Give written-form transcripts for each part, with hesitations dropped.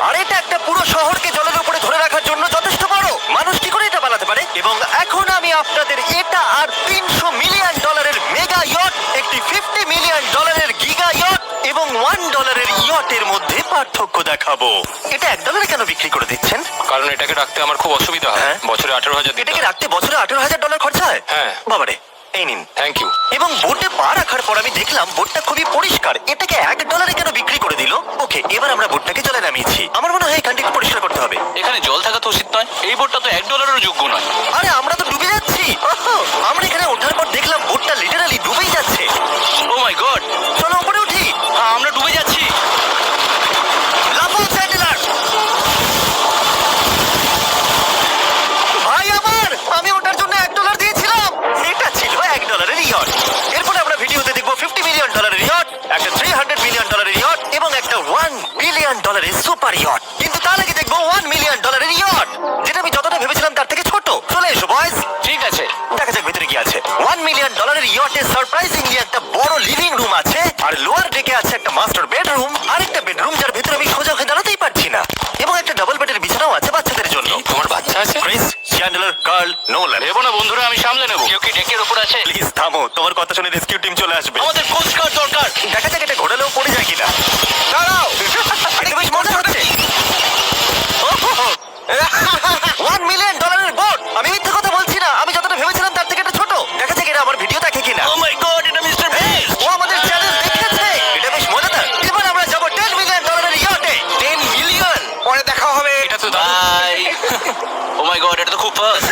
আর এটা একটা পুরো শহরকে জলের উপরে ধরে রাখার জন্য যথেষ্ট বড়। মানুষ কি করে এটা বানাতে পারে? এবং এখন আমি আপনাদের এটা আর $300 মিলিয়ন মেগা ইয়ট, একটি $50 মিলিয়ন গিগা ইয়ট এবং $1 ইয়টের মধ্যে পার্থক্য দেখাবো। এটা $1 কেন বিক্রি করে দিচ্ছেন? কারণ এটাকে রাখতে আমার খুব অসুবিধা হয়। হ্যাঁ। বছরে 18,000 দিতে এটাকে হয়। রাখতে বছরে $18,000 খরচা হয়? হ্যাঁ। বাবারে, এই নিন। Thank you. এবং বোটে পা রাখার পর আমি দেখলাম বোটটা খুবই পরিষ্কার। এটাকে $1 কেন বিক্রি করে দিল? ওকে, এবার আমরা বোটটাকে জলে নামিয়েছি। আমার মনে হয় এখানটা একটু পরিষ্কার করতে হবে। এখানে জল থাকা তো উচিত নয়। এই বোটটা তো $1 যোগ্য নয়। আরে আমরা তো ডুবে যাচ্ছি। ওহো, আমরা এখানে ওঠার পর দেখলাম বোটটা লিটারালি ডুবেই যাচ্ছে। ও মাই গড, চলো উপরে উঠি। আমরা ডুবে যাচ্ছি। লাফাও চ্যান্ডেলার। ভাই আমার, আমি ওটার জন্য $1 দিয়েছিলাম। এটা ছিল $1 ইয়ট। এরপরে আমরা ভিডিওতে দেখবো $50 মিলিয়ন ইয়ট, একটা $300 মিলিয়ন ইয়ট এবং একটা $1 বিলিয়ন সুপার ইয়ট। কিন্তু তার আগে দেখবো $1 মিলিয়ন ইয়ট, যেটা আমি যতটা ভেবেছিলাম তার থেকে ছোট। চলে এসো বয়স। ঠিক আছে। দেখা যাক ভেতরে কি আছে। $1 মিলিয়ন ইয়টে সারপ্রাইজিংলি একটা বড় লিভিং রুম আছে, আর লোয়ার ডেকে আছে একটা মাস্টার বেডরুম, আর একটা বেডরুম যার ভেতরে আমি সোজা হয়ে দাঁড়াতেই পারছি না, এবং একটা ডাবল বেডের বিছানাও আছে বাচ্চাদের জন্য। তোমার বাচ্চা আছে? Chris, Chandler, Carl, Nolan. ভেবো না বন্ধুরা, আমি সামলে নেবো। কেউ কি ডেকের উপর আছে? প্লিজ থামো, তোমার কথা শুনে রেস্কিউ টিম চলে আসবে। আমাদের কোস্ট গার্ড দরকার। দেখা যাক এটা ঘোরালেও পড়ে যায় কিনা। দাঁড়াও, এটা বেশ মজা হচ্ছে। $1 মিলিয়ন বোট। আমি মিথ্যে কথা বলছি না, আমি যতটা ভেবেছিলাম তার থেকে এটা ছোট। দেখা যাক এটা আমার ভিডিও দেখে কিনা। ও মাই গড, এটা মিস্টার বিস্ট। ও আমাদের চ্যানেল দেখেছে। এটা বেশ মজাদার। এবার আমরা যাবো $10 মিলিয়ন ইয়টে। 10 মিলিয়ন। পরে দেখা হবে। এটা তো দারুণ। বাই। ও মাই গড, এটা তো খুব ফাস্ট।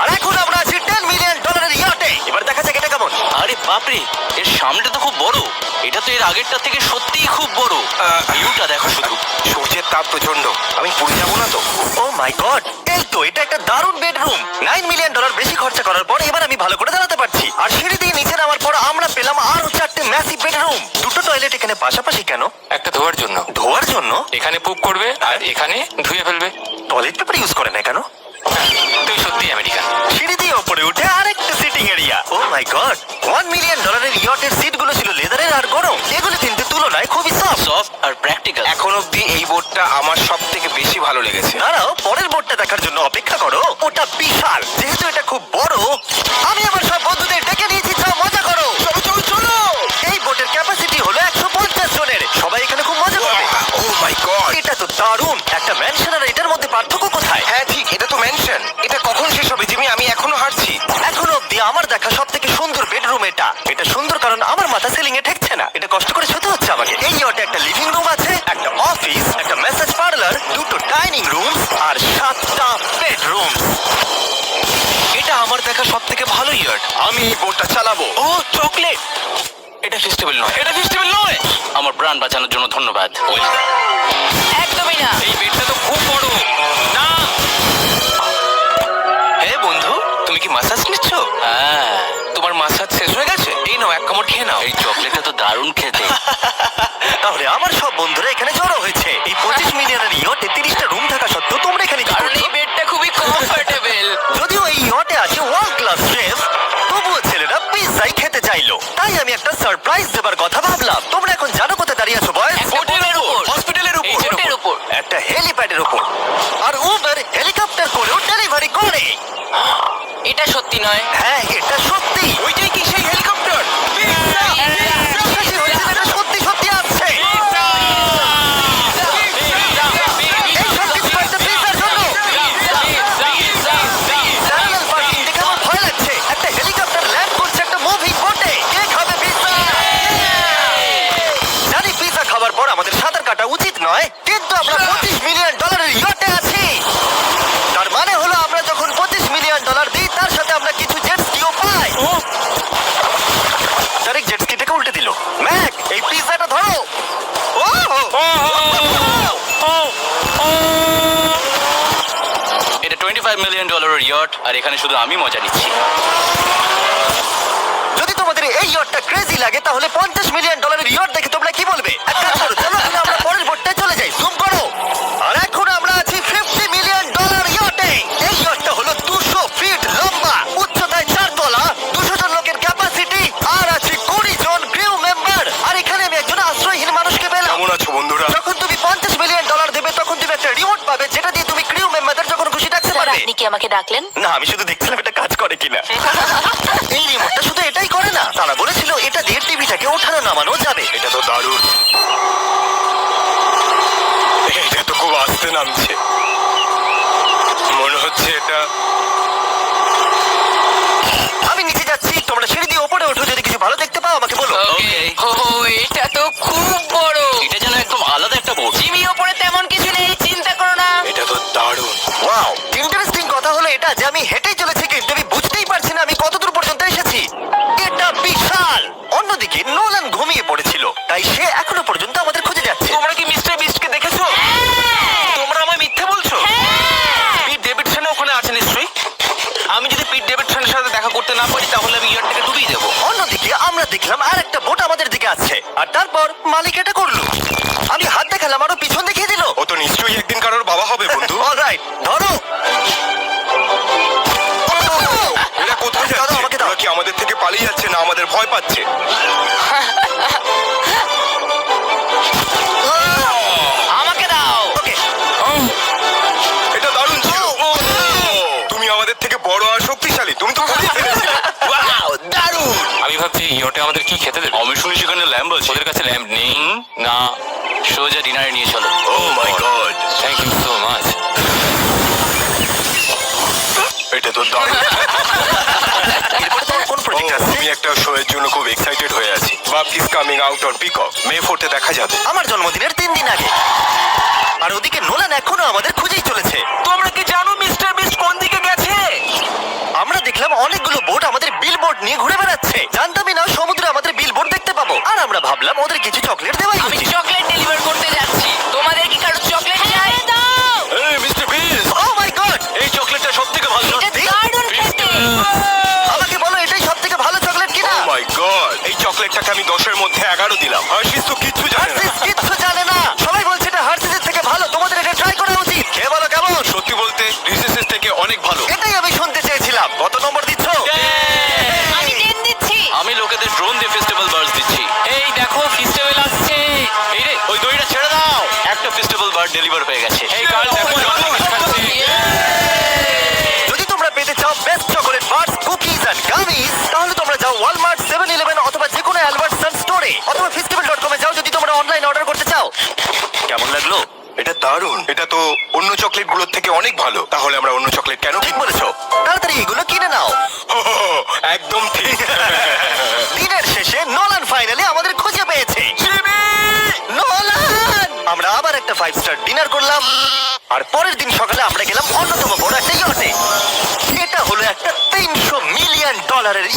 আর এখন আমরা আছি $10 মিলিয়ন ইয়টে। এবার দেখা যাক এটা কেমন। আরে বাপরে, এর সামনেটা তো খুব বড়। এটা তো এর আগেরটা থেকে সত্যিই খুব বড়। ভিউটা দেখো শুধু। সূর্যের তাপ প্রচন্ড, আমি পুড়ে যাবো না তো? ও মাই গড, এই তো এটা একটা দারুণ বেডরুম। $9 মিলিয়ন বেশি খরচা করার পর এবার আমি ভালো করে দাঁড়াতে পারছি। আর সিঁড়ি দিয়ে নিচে নামার পর আমরা পেলাম আরো 4টে ম্যাসিভ বেডরুম। দুটো টয়লেট এখানে পাশাপাশি কেন? একটা ধোয়ার জন্য। ধোয়ার জন্য? এখানে পুপ করবে আর এখানে ধুয়ে ফেলবে। টয়লেট পেপার ইউজ করে না কেন? তুই সত্যি আমেরিকান। সিঁড়ি দিয়ে উপরে উঠে আরেকটা sitting area. O my god, $1 million ইয়টের সিটগুলো ছিল লেদারের আর গরম। এগুলো কিন্তু তুলনায় খুবই সফট। সফট আর প্র্যাকটিক্যাল। এখন অব্দি এই বোটটা আমার সব থেকে বেশি ভালো লেগেছে। দাঁড়াও, পরের বোর্ডটা দেখার জন্য অপেক্ষা করো। ওটা বিশাল। যেহেতু এটা খুব বড়, আমি আমার সব বন্ধুদের ডেকে নিয়েছি। যাও মজা করো। চলো চলো চলো। এই বোটের ক্যাপাসিটি হলো 150 জনের। সবাই এখানে খুব মজা করবে। ও মাই গড, এটা তো দারুণ। একটা ম্যানশন আর এটার মধ্যে পার্থক্য কোথায়? হ্যাঁ ঠিক, এটা তো মেনশন। এটা কখন শেষ হবে জিমি? আমি এখনো হাঁটছি। এখন অব্দি আমার দেখা সব থেকে সুন্দর বেডরুম এটা। এটা সুন্দর কারণ আমার মাথা সিলিং এ ঠেকছে না। এটা কষ্ট করে শুতে হচ্ছে আমাকে। এই ইয়টে একটা লিভিং রুম আছে, একটা অফিস, একটা ম্যাসাজ পার্লার, দুটো ডাইনিং রুম আর 7টা বেডরুম। এটা আমার দেখা সব থেকে ভালো ইয়ার্ড। আমি এই বোটটা চালাবো। ও চকলেট। এটা ফেস্টিভ্যাল নয়। এটা ফেস্টিভ্যাল নয়। আমার প্রাণ বাঁচানোর জন্য ধন্যবাদ। একদমই না। এই বেডটা তো খুব বড়। না। হে বন্ধু, তুমি কি মাসাজ নিচ্ছ? হ্যাঁ। তোমার মাসাজ শেষ হয়ে গেছে? এই নাও, এক কামড় খেয়ে নাও। এই চকলেটটা তো দারুণ খেতে। তাহলে আমার সব বন্ধুরা এখানে জড়ো হয়েছে। এই 25 মিলিয়নের ইয়টে 30টা রুম থাকা সত্ত্বেও তোমরা এখানে কি কারণ করছো? এই বেডটা খুবই কমফোর্টেবল। যদিও এই ইয়টে আছে ওয়ার্ল্ড ক্লাস শেফ, তবুও ছেলেরা পিৎজাই খেতে চাইলো। তাই আমি একটা সারপ্রাইজ দেবার কথা ভাবলাম। তোমরা এখন জানো কোথায় দাঁড়িয়ে আছো বয়স? হোটেলের উপর। হসপিটালের উপর। হোটেলের উপর। একটা হেলিপ্যাডের উপর। আর উবার হেলিকপ্টার করেও ডেলিভারি করে। এটা সত্যি নয়। হ্যাঁ, এটা সত্যি। ওইটাই কি সেই হেলিকপ্টার? বিশ্বাসই হচ্ছে না, এটা সত্যি সত্যি আসছে। এই সব কিছু একটা পিৎজার জন্য। প্যারালাল পার্কিং দেখে আমার ভয় লাগছে। একটা হেলিকপ্টার ল্যান্ড করছে একটা মুভিং বোটে। কে খাবে পিৎজা? জানি পিৎজা খাবার পর আমাদের সাঁতার কাটা উচিত নয়, কিন্তু আমরা $25 মিলিয়ন ইয়টে আছি। তার মানে হলো আমরা যখন $25 মিলিয়ন দিই, তার সাথে আমরা কিছু জেট স্কিও পাই। তারিক জেট স্কিটাকে উল্টে দিল। ম্যাক, এই পিৎজাটা ধরো। এটা $25 মিলিয়ন ইয়ার্ড, আর এখানে শুধু আমি মজা নিচ্ছি। যদি তোমাদের এই ইয়টটা ক্রেজি লাগে, তাহলে $50 মিলিয়ন ইয়ট দেখে তোমরা কি বলবে? এক কাজ করো, চলো তাহলে আমরা পরের বোটটায় চলে যাই। জুম করো। আর এখন আমরা আছি $50 মিলিয়ন ইয়টে। এই ইয়টটা হলো 200 ফিট লম্বা, উচ্চতায় 4 তলা, 200 জন লোকের ক্যাপাসিটি, আর আছে 20 জন ক্রিউ মেম্বার। আর এখানে আমি একজন আশ্রয়হীন মানুষকে পেলাম। কেমন আছো বন্ধুরা? যখন তুমি $50 মিলিয়ন দেবে, তখন আমাকে ডাকলেন? না, আমি শুধু দেখছিলাম এটা কাজ করে কিনা। এই রিমোটটা শুধু এটাই করে না, তারা বলেছিল এটা দিয়ে টিভিটাকে ওঠানো নামানো যাবে। এটা তো দারুণ। এটা তো খুব আস্তে নামছে, মনে হচ্ছে এটা। আমি নিচে যাচ্ছি, তোমরা সিঁড়ি দিয়ে ওপরে ওঠো, যদি কিছু ভালো দেখতে পাও আমাকে বলো। Okay. ও এটা তো খুব বড়। এটা যেন একদম আলাদা একটা বোর্ড। জিমি ওপরে তেমন কিছু নেই, চিন্তা করো না। এটা তো দারুণ। ওয়াও, ইন্টারেস্টিং কথা হলো এটা যে আমি হেঁটেই চলেছি, কিন্তু আমি বুঝতেই পারছি না আমি কতদূর পর্যন্ত এসেছি। এটা বিশাল। অন্যদিকে নোলান ঘুমিয়ে পড়েছিল, তাই সে এখনো পর্যন্ত আমাদের খুঁজে যাচ্ছে। তোমরা কি মিস্টার বিস্টকে দেখেছো? তোমরা আমায় মিথ্যে বলছো? পিট ডেভিডসন ওখানে আছে নিশ্চয়ই। আমি যদি পিট ডেভিডসনের সাথে দেখা করতে না পারি তাহলে আমি ইয়ারটাকে ডুবিয়ে দেবো। অন্যদিকে আমরা দেখলাম আর একটা বোট আমাদের দিকে আসছে, আর তারপর মালিক এটা করলো। আমি হাত দেখালাম, আরো পিছন দেখিয়ে দিল। ও তো নিশ্চয়ই একদিন কারোর বাবা হবে বন্ধু। অলরাইট, ধরো। এরা কোথায় দাও, যাচ্ছে? আমাকে দাও। ওরা কি আমাদের থেকে পালিয়ে যাচ্ছে না আমাদের ভয় পাচ্ছে? আমাকে দাও। ওকে, এটা দারুণ ছিল। তুমি আমাদের থেকে বড় আর শক্তিশালী, তুমি তো পালিয়ে ফেলেছিলে। ওয়াও, দারুণ। আমি ভাবছি ইয়োটে আমাদের কি খেতে দেবে। আমি শুনি সেখানে ল্যাম্ব আছে। ওদের কাছে ল্যাম্প নেই। না। সোজা ডিনারে নিয়ে চলো। Oh my god, thank you so much. এটা তো দারুণ। এরপরে তোমার কোন প্রজেক্ট আছে? আমি একটা শো এর জন্য খুব এক্সাইটেড হয়ে আছি। বাপ is coming out on peacock. May 4th দেখা যাবে। আমার জন্মদিনের 3 দিন আগে। আর ওদিকে নোলান এখনো আমাদের খুঁজেই চলেছে। তোমরা কি জানো মিস্টার বিস্ট কোন দিকে গেছে? আমরা দেখলাম অনেকগুলো বোট আমাদের বিলবোর্ড নিয়ে ঘুরে বেড়াচ্ছে। জানতামই না সমুদ্রে আমাদের বিলবোর্ড দেখতে পাবো। আর আমরা ভাবলাম ওদের কিছু চকলেট দেওয়াই আমি উচিত। চকলেট ডেলিভার করতে যাচ্ছি। তোমাদের কি কারো চকলেট চাই? দাও। এই mister beast, O my god, এই চকলেটটা সবথেকে ভালো। এটা দারুণ খেতে। আমাকে বলো এটাই সবথেকে ভালো চকলেট কিনা? ও মাই গড, এই চকলেটটাকে আমি 10 এর মধ্যে 11 দিলাম। হার্শিস তো কিচ্ছু জানে না। হার্সিস কিচ্ছু জানে না। সবাই বলছে এটা হার্সিসের থেকে ভালো, তোমাদের এটা ট্রাই করা উচিত। খেয়ে বলো কেমন। সত্যি বলতে রিসেসের থেকে অনেক ভালো। এটাই আমি শুনতে চেয়েছিলাম। কত নম্বর দিচ্ছ? আমি 10 দিচ্ছি। আমি লোকেদের ড্রোন দিয়ে ফেস্টিভ্যাল বার্ডস দিচ্ছি। এই দেখো ফেস্টিভ্যাল আসছে। এই রে, ওই দড়িটা ছেড়ে দাও। একটা ফেস্টিভ্যাল বার্ড ডেলিভার হয়ে গেছে। এই গার্ল দেখো জল খাচ্ছে। যদি তোমরা পেতে চাও best chocolate bars, cookies and gummies, তাহলে তোমরা যাও ওয়ালমার্ট, 7-Eleven অথবা যে কোনো অ্যালবার্টসন স্টোরে, অথবা festival.com এ যাও যদি তোমরা অনলাইন অর্ডার করতে চাও। কেমন লাগলো? এটা দারুণ। এটা তো অন্য চকলেটগুলোর থেকে অনেক ভালো। তাহলে আমরা অন্য চকলেট কেন ঠিক কিনবো? বলেছো। তাড়াতাড়ি এগুলো কিনে নাও। একদম ঠিক। দিনের শেষে নোলান ফাইনালি আমাদের খুঁজে পেয়েছে। নোলান! আমরা আবার একটা 5 স্টার ডিনার করলাম, আর পরের দিন সকালে আমরা গেলাম অন্যতম বড় একটা ইয়টে। এটা হলো একটা $300 মিলিয়ন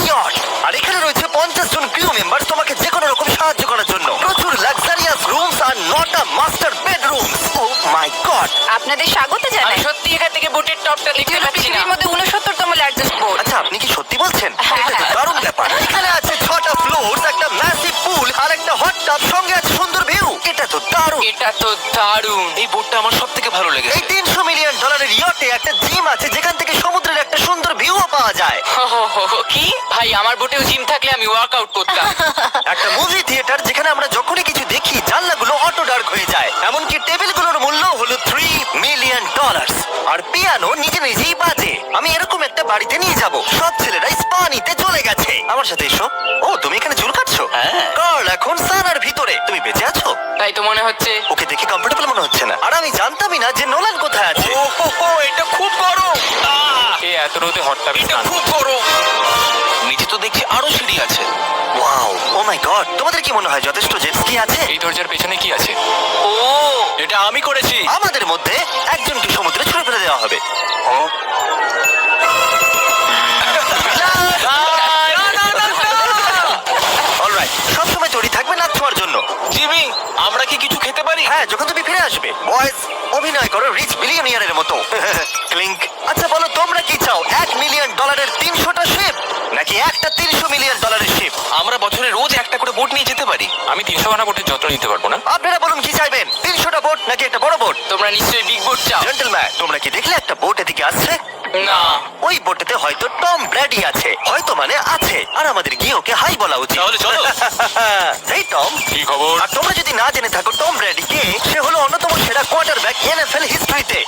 ইয়ট, আর এখানে রয়েছে 50 জন ক্রিউ মেম্বার তোমাকে যে কোনো রকম সাহায্য করার জন্য। প্রচুর luxurious rooms R 9টা master bedroom. O my god! আপনাদের স্বাগত আমি জানাই। সত্যি এখান থেকে বোটের টপটা দেখতে পাচ্ছি না। পৃথিবীর মধ্যে 69তম লার্জেস্ট বোট। আচ্ছা, আপনি কি সত্যি বলছেন? হ্যাঁ, এটা তো হ্যাঁ। দারুণ ব্যাপার। এখানে আছে 6টা ফ্লোর, একটা ম্যাসিভ পুল আর একটা হট টাব, সঙ্গে আছে সুন্দর ভিউ। এটা তো দারুণ। এটা তো দারুণ। এই বোটটা আমার সবথেকে ভালো এই লেগেছে। $300 মিলিয়ন ইয়টে একটা জিম আছে যেখান থেকে সমুদ্রের একটা সুন্দর ভিউও পাওয়া যায়। কি ভাই, আমার বোটেও জিম থাকলে আমি ওয়ার্কআউট করতাম। একটা মুভি থিয়েটার যেখানে আমরা যখনই কিছু দেখি জানলাগুলো অটো ডার্ক হয়ে যায়। এমনকি টেবিলগুলোর মূল্য হলো $3 মিলিয়ন। আর পিয়ানো নিজে নিজেই বাজে। আমি এরকম একটা বাড়িতে নিয়ে যাব। সব ছেলেরাই স্পা নিতে চলে গেছে। আমার সাথে এসো। ও, তুমি এখানে চুল কাটছো? হ্যাঁ। কার্ল এখন সানার ভিতরে। তুমি বেঁচে আছো? তাই তো মনে হচ্ছে। ওকে দেখে কমফোর্টেবল মনে হচ্ছে না। আর আমি জানতামই না যে নোলান কোথায় আছে। এটা খুব বড়। এই এত রোদে হট টাবে স্নান। খুব বড়। নিচে তো দেখছি আরো সিঁড়ি আছে। Wow, O my god! তোমাদের কি মনে হয় যথেষ্ট জেট স্কি আছে? এই দরজার পেছনে কি আছে? ও, এটা আমি করেছি। আমাদের মধ্যে একজনকে সমুদ্রে ছুড়ে ফেলে দেওয়া হবে। অলরাইট, সবসময় তৈরি থাকবে নাচ ছোঁয়ার জন্য। জিমি, আমরা কি কিছু খেতে পারি? হ্যাঁ, যখন তুমি ফিরে আসবে। বয়েজ, অভিনয় করো রিচ বিলিয়নিয়ারের মতো। ক্লিংক। আচ্ছা বলো, তোমরা কি চাও? $1 মিলিয়ন 300টা শিপ, নাকি একটা $300 মিলিয়ন শিপ? আমরা বছরে রোজ একটা করে বোট নিয়ে যেতে পারি। আমি 300 খানা বোটের যত্ন নিতে পারবো না। আপনারা বলুন কি চাইবেন? 300টা বোট নাকি একটা বড় বোট? তোমরা নিশ্চয়ই বিগ বোট চাও। জেন্টলম্যান, তোমরা কি দেখলে একটা বোট এদিকে আসছে? না। ওই বোটেতে হয়তো টম ব্র্যাডি আছে। হয়তো মানে আছে। আর আমাদের গিয়ে ওকে হাই বলা উচিত। তাহলে চলো। এই টম। কি খবর? আর তোমরা যদি না জেনে থাকো টম ব্র্যাডি কে, সে হলো অন্যতম সেরা সেরা কোয়ার্টারব্যাক এনএফএল হিস্ট্রিতে।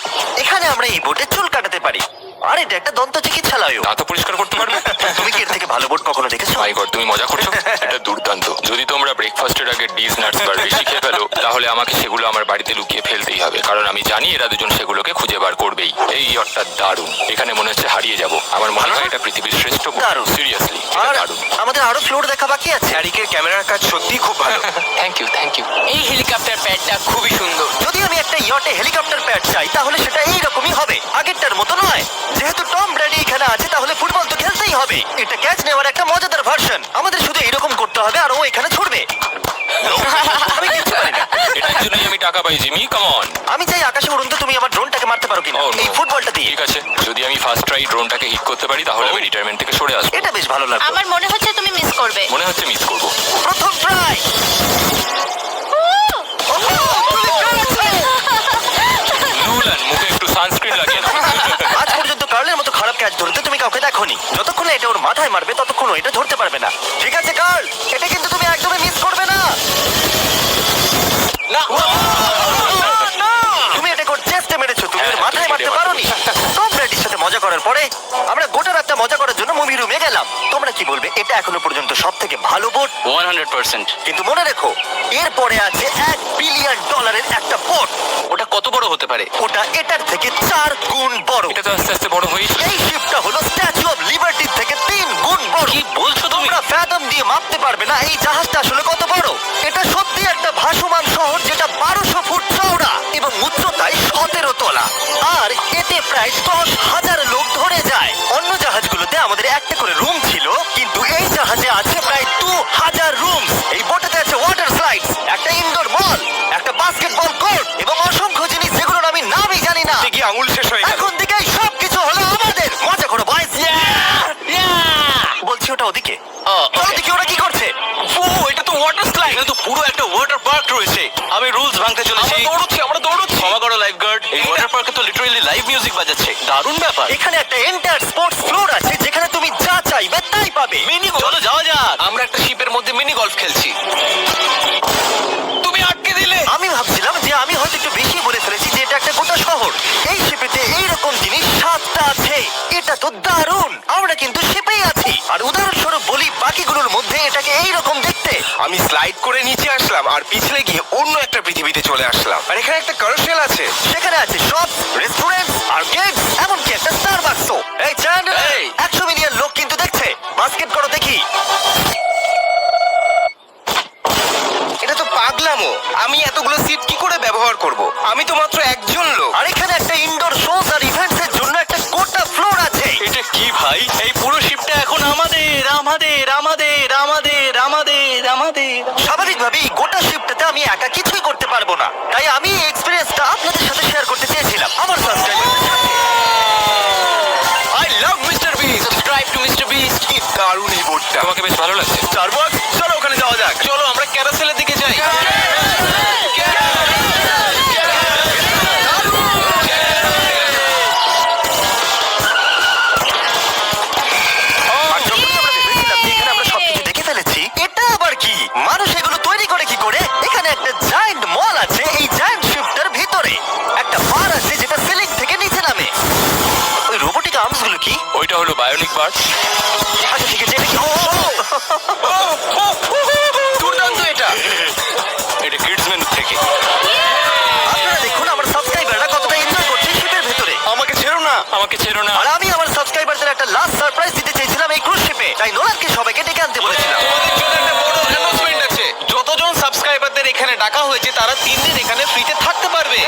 এখানে আমরা এই বোটে চুল কাটাতে পারি। আর এটা একটা দন্ত চিকিৎসালয়। দাঁত পরিষ্কার করতে পারবে? তুমি কি এর থেকে ভালো বোট কখনো দেখেছো? মাই গড, তুমি মজা করছো? এটা দুর্দান্ত। যদি তোমরা ব্রেকফাস্টের আগে ডিজ নাটস বার বেশি খেয়ে ফেলো, তাহলে আমাকে সেগুলো আমার বাড়িতে লুকিয়ে ফেলতেই হবে, কারণ আমি জানি এরা দুজন সেগুলোকে খুঁজে বার করবেই। এই ইয়টটা দারুণ। এখানে মনে হচ্ছে হারিয়ে যাব। আমার মনে হয় এটা পৃথিবীর শ্রেষ্ঠ দারুণ। সিরিয়াসলি আর দারুণ। আমাদের আরো ফ্লোর দেখা বাকি আছে। হ্যারিকের ক্যামেরার কাজ সত্যিই খুব ভালো। Thank you, thank you. এই হেলিকপ্টার প্যাডটা খুবই সুন্দর। যদি আমি একটা ইয়টে হেলিকপ্টার প্যাড চাই তাহলে সেটা এইরকমই হবে, আগেরটার মতো নয়। যেহেতু টম ব্র্যাডি এখানে আছে তাহলে ফুটবল তো খেলতেই হবে। এটা ক্যাচ নেওয়ার একটা মজাদার ভার্সন। আমাদের শুধু এরকম করতে হবে আর ও এখানে ছুটবে। আমি কিচ্ছু পারি না। এটার জন্যই আমি টাকা পাই, জিমি, কাম অন। আমি চাই আকাশে উড়ুন তো তুমি আমার ড্রোনটাকে মারতে পারো কিনা Oh, no. এই ফুটবলটা দিয়ে। ঠিক আছে, যদি আমি ফার্স্ট ট্রাই ড্রোনটাকে হিট করতে পারি তাহলে আমি রিটায়ারমেন্ট থেকে সরে আসবো। এটা বেশ ভালো লাগলো। আমার মনে হচ্ছে তুমি মিস করবে। মনে হচ্ছে মিস করবো। প্রথম ট্রাই। নুলান, মুখে একটু সানস্ক্রিন লাগিয়ে নাও। আজ পর্যন্ত কার্লের মতো খারাপ ক্যাচ ধরতে তুমি কাউকে দেখোনি। যতক্ষণ না এটা ওর মাথায় মারবে ততক্ষণ ও এটা ধরতে পারবে না। ঠিক আছে কার্ল, এটা কিন্তু তুমি একদমই মিস করবে না। না তুমি এটা কোন চেস্টে মেরেছো, তুমি ওর হ্যাঁ, মাথায় মারতে পারোনি। টম ব্র্যাডির সাথে মজা করার পরে আমরা গোটা রাতটা মজা করার জন্য মুভি রুমে গেলাম। তোমরা কি বলবে, এটা এখনো পর্যন্ত সব থেকে ভালো বোট? 100%। কিন্তু মনে রেখো এরপরে আছে $1 বিলিয়ন একটা বোট। ওটা কত বড় হতে পারে? ওটা এটার থেকে 4 গুণ বড়। এটা তো আস্তে আস্তে বড় হয়েই এই শিপটা হলো স্ট্যাচু অফ লিবার্টির থেকে 3 গুণ বড়। কি বলছো তুমি? তোমরা ফ্যাথম দিয়ে মাপতে পারবে না এই জাহাজটা আসলে কত বড়। এটা সত্যি একটা ভাসমান শহর যেটা 1200 ফুট চওড়া এবং উচ্চতায় 17 তলা। আর এতে প্রায় 10,000 লোক ধরে যায়। অন্য জাহাজগুলোতে আমাদের একটা করে রুম ছিল, কিন্তু এই জাহাজে আছে প্রায় 2000 রুম। এই বোটেতে আছে ওয়াটার স্লাইডস, একটা ইনডোর মল, একটা বাস্কেটবল কোর্ট এবং অসংখ্য জিনিস যেগুলোর আমি নামই জানি না। কি আঙুল শেষ হয়ে গেল। এখন থেকেই সবকিছু হলো আমাদের। মজা করো বয়স। বলছি ওটা ওদিকে। ওদিকে ওরা কি করছে? ও, এটা তো ওয়াটার স্লাইড। এটা তো পুরো একটা ওয়াটার পার্ক রয়েছে। আমি রুলস ভাঙতে চলেছি। আমরা দৌড়চ্ছি। ক্ষমা করো লাইফগার্ড। এই ওয়াটার পার্কে তো লিটারালি লাইভ মিউজিক বাজাচ্ছে। দারুণ ব্যাপার। এখানে একটা এন্টায়ার স্পোর্টস ফ্লোর আছে যেখানে তুমি যা চাইবে তাই পাবে। মিনি চলো যাওয়া যাক। আমরা একটা শিপের মধ্যে মিনি গলফ খেলছি। তুমি আটকে দিলে। আমি ভাবছিলাম যে আমি হয়তো একটু বেশি বলে ফেলেছি যে এটা একটা গোটা শহর। এই শিপেতে এইরকম জিনিস 7টা আছে। এটা তো দারুণ। আমরা কিন্তু শিপেই আছি। আর উদাহরণস্বরূপ বলি বাকিগুলোর মধ্যে এটাকে এইরকম দেখতে। আমি স্লাইড করে নিচে আসলাম আর পিছলে গিয়ে অন্য একটা পৃথিবীতে চলে আসলাম। আর এখানে একটা কারুসেল আছে। সেখানে আছে শপ, রেস্টুরেন্ট, আর্কেড, এমনকি একটা স্টারবাকসও। এই চ্যান্ডেল, এই। 100 মিলিয়ন লোক কিন্তু দেখছে। বাস্কেট করো দেখি। এটা তো পাগলামো। আমি এতগুলো সিট কি করে ব্যবহার করব? আমি তো মাত্র একজন লোক। আর এখানে একটা ইনডোর শোস আর ইভেন্টস এর জন্য একটা গোটা ফ্লোর আছে। এটা কি ভাই? এই পুরো শিপটা এখন আমাদের আমাদের আমাদের আমাদের আমাদের আমাদের। স্বাভাবিকভাবেই গোটা শিফটটাতে আমি একা কিছুই করতে পারবো না, তাই আমি এই এক্সপেরিয়েন্সটা আপনাদের সাথে শেয়ার করতে চেয়েছিলাম আমার সাবস্ক্রাইবারদের সাথে। I love mister beast. Subscribe to mister beast. কি দারুণ এই বোটটা। তোমাকে বেশ ভালো লাগছে। স্টারবাকস, চলো ওখানে যাওয়া যাক। চলো আমরা ক্যারাসেলের দিকে যাই। আর যখনই আমরা ভেবেছিলাম যে এখানে আমরা সবকিছু দেখে ফেলেছি, এটা আবার কি? মানুষ এগুলো তৈরি করে কি করে? এখানে একটা জায়ান্ট মল আছে এই জায়ান্ট শিফটটার ভিতরে। একটা বার আছে যেটা সিলিং থেকে নিচে নামে। ওই রোবোটিক আর্মস গুলো কি? ওইটা হলো বায়োনিক বার্ড। আচ্ছা ঠিক আছে, এটা কি? দুর্দান্ত এটা। এটা কিডস মেনু থেকে। আপনারা দেখুন আমার সাবস্ক্রাইবাররা কতটা এনজয় করছে শিপের ভেতরে। আমাকে ছেড়ো না। আমাকে ছেড়ো না। আর আমি আমার সাবস্ক্রাইবারদের একটা লাস্ট সারপ্রাইজ দিতে চেয়েছিলাম এই ক্রুজ শিপে, তাই নোলানকে সবাইকে ডেকে আনতে বলেছিলাম। তোমাদের জন্য একটা বড় অ্যানাউন্সমেন্ট আছে। যতজন সাবস্ক্রাইবারদের এখানে ডাকা হয়েছে তারা 3 দিন এখানে ফ্রিতে থাকতে পারবে।